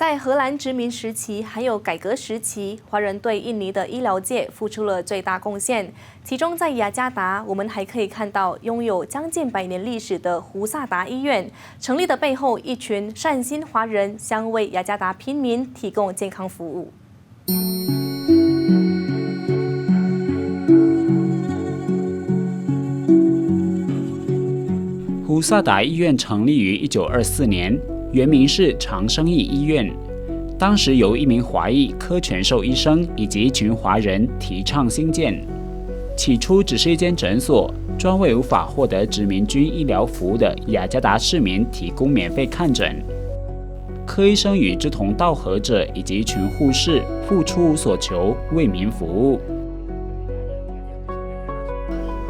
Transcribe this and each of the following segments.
在荷兰殖民时期还有改革时期，华人对印尼的医疗界付出了最大贡献。其中在雅加达，我们还可以看到拥有将近100年历史的胡萨达医院。成立的背后，一群善心华人想为雅加达平民提供健康服务。胡萨达医院成立于1924年。原名是长生义医院，当时由一名华裔柯全寿医生以及一群华人提倡兴建。起初只是一间诊所，专为无法获得殖民军医疗服务的雅加达市民提供免费看诊。柯医生与志同道合者以及一群护士付出无所求，为民服务。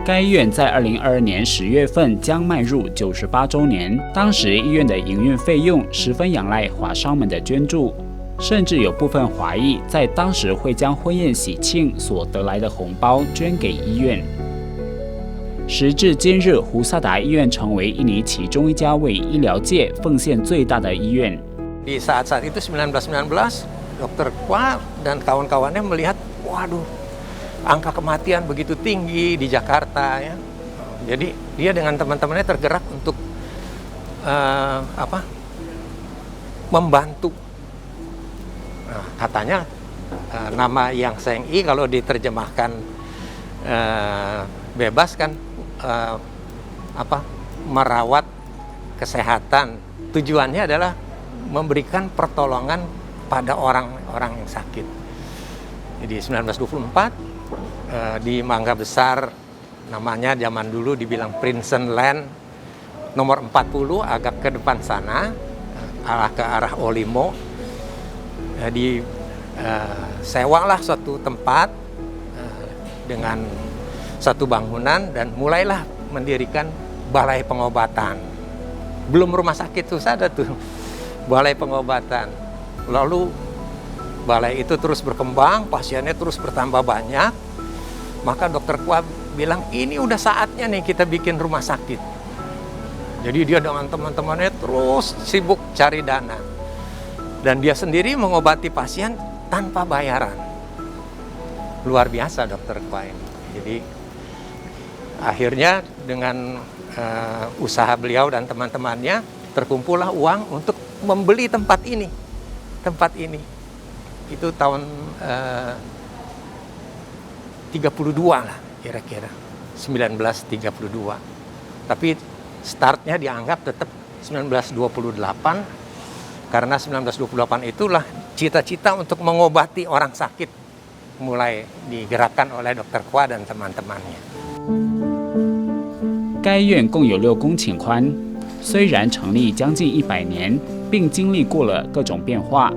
该医院在2022年10月份将迈入98周年。当时医院的营运费用十分仰赖华商们的捐助，甚至有部分华裔在当时会将婚宴喜庆所得来的红包捐给医院。时至今日，胡萨达医院成为印尼其中一家为医疗界奉献最大的医院。Di saat-saat itu 1919, Dr. Kwa dan kawan-kawannya melihat, waduh.Angka kematian begitu tinggi di Jakarta ya. Jadi dia dengan teman-temannya tergerak untuk membantu. Nah, katanya nama Yang Seng I kalau diterjemahkan bebas kan merawat kesehatan. Tujuannya adalah memberikan pertolongan pada orang-orang yang sakit. Jadi 1924 di Mangga Besar, namanya zaman dulu dibilang Princeton Land, nomor 40 agak ke depan sana, ke arah Olimo. Sewalah suatu tempat dengan satu bangunan dan mulailah mendirikan balai pengobatan. Belum rumah sakit tuh ada tuh, balai pengobatan. Lalu balai itu terus berkembang, pasiennya terus bertambah banyak. Maka Dr. Kwa bilang, ini udah saatnya nih kita bikin rumah sakit. Jadi dia dengan teman-temannya terus sibuk cari dana. Dan dia sendiri mengobati pasien tanpa bayaran. Luar biasa Dr. Kwa ini. Jadi akhirnya dengan usaha beliau dan teman-temannya, terkumpullah uang untuk membeli tempat ini. Tempat ini. Itu tahun 32 lah kira-kira, 1932. Tapi startnya dianggap tetap 1928, karena 1928 itulah cita-cita untuk mengobati orang sakit mulai digerakkan oleh Dr. Kwa dan teman-temannya. 该院共有6公顷宽，虽然成立将近100年，并经历过了各种变化，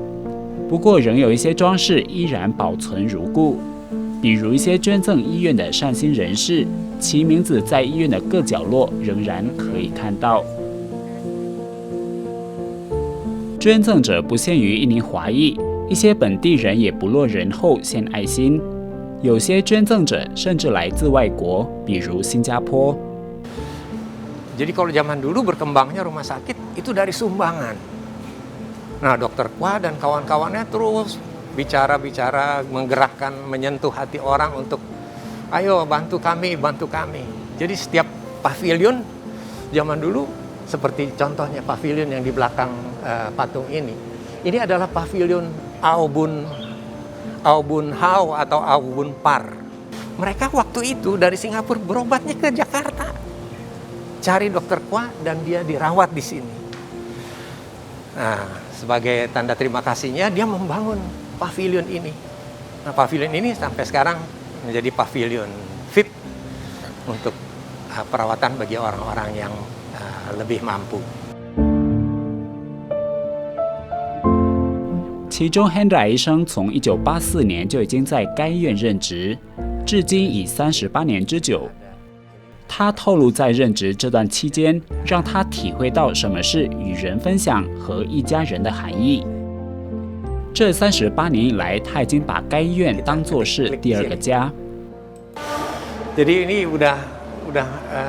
不过仍有一些装饰依然保存如故。比如一些捐赠医院的善心人士，其名字在医院的各角落仍然可以看到。捐赠者不限于印尼华裔，一些本地人也不落人后献爱心。有些捐赠者甚至来自外国，比如新加坡。Jadi kalau zaman dulu berkembangnya rumah sakit itu dari sumbangan. Nah, Dr. Kwa dan kawan-kawannya terus bicara-bicara, menggerakkan, menyentuh hati orang untuk ayo bantu kami, bantu kami. Jadi setiap pavilion zaman dulu, seperti contohnya pavilion yang di belakang patung ini adalah pavilion Aubun Hau atau Aubun Par. Mereka waktu itu dari Singapura berobatnya ke Jakarta, cari Dr. Kwa dan dia dirawat di sini. Nah, sebagai tanda terima kasihnya dia membangun pavilion ini. Nah, pavilion ini sampai sekarang menjadi pavilion VIP untuk perawatan bagi orang-orang yang lebih mampu. 其中 Hendra 医生从1984年就已经在该院任职，至今已38年之久。他透露，在任职这段期间，让他体会到什么是与人分享和一家人的含义。这38年以来，他已经把该医院当作是第2个家。Jadi ini udah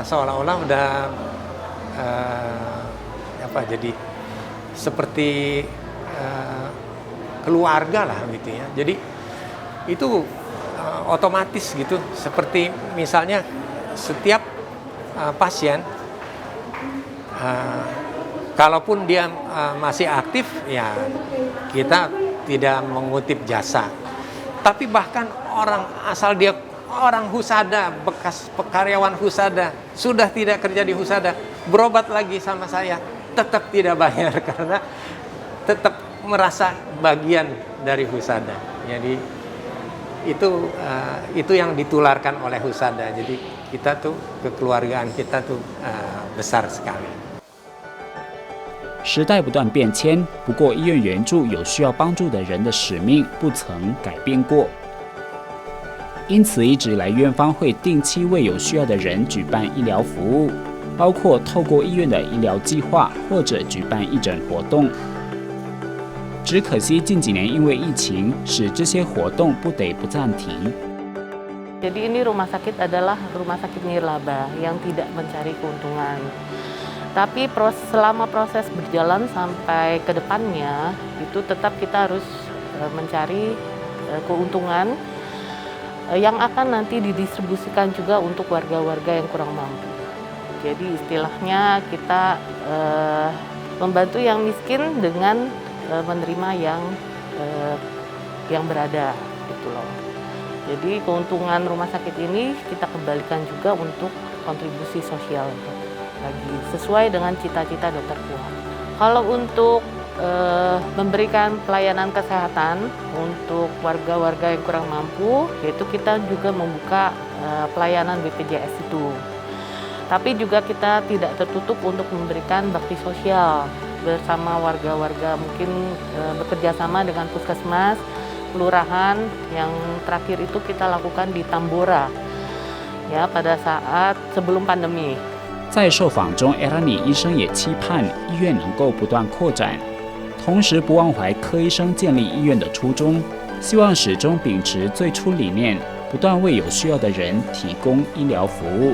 seolah-olah jadi seperti keluarga lah gitu ya. Jadi itu otomatis gitu, seperti misalnya setiap pasien kalaupun dia masih aktif ya kita tidak mengutip jasa. Tapi bahkan orang asal dia orang husada, bekas karyawan husada, sudah tidak kerja di husada, berobat lagi sama saya, tetap tidak bayar karena tetap merasa bagian dari husada. Jadi itu yang ditularkan oleh husada. Jadi kita tuh kekeluargaan kita tuh besar sekali. 时代不断变迁，不过医院援助有需要帮助的人的使命不曾改变过。因此，一直以来院方会定期为有需要的人举办医疗服务，包括透过医院的医疗计划或者举办义诊活动。只可惜近几年因为疫情，使这些活动不得不暂停。 Jadi ini rumah sakit adalah rumah sakit nirlaba yang tidak mencari keuntungan. Tapi selama proses berjalan sampai ke depannya, itu tetap kita harus mencari keuntungan yang akan nanti didistribusikan juga untuk warga-warga yang kurang mampu. Jadi istilahnya kita membantu yang miskin dengan menerima yang berada, gitu loh. Jadi keuntungan rumah sakit ini kita kembalikan juga untuk kontribusi sosial lagi sesuai dengan cita-cita Dr. Puan. Kalau untuk memberikan pelayanan kesehatan untuk warga-warga yang kurang mampu, yaitu kita juga membuka pelayanan BPJS itu. Tapi juga kita tidak tertutup untuk memberikan bakti sosial bersama warga-warga, mungkin bekerja sama dengan puskesmas, kelurahan. Yang terakhir itu kita lakukan di Tambora, ya pada saat sebelum pandemi. 在受访中 Erani 医生也期盼医院能够不断扩展，同时不忘怀柯医生建立医院的初衷，希望始终秉持最初理念，不断为有需要的人提供医疗服务。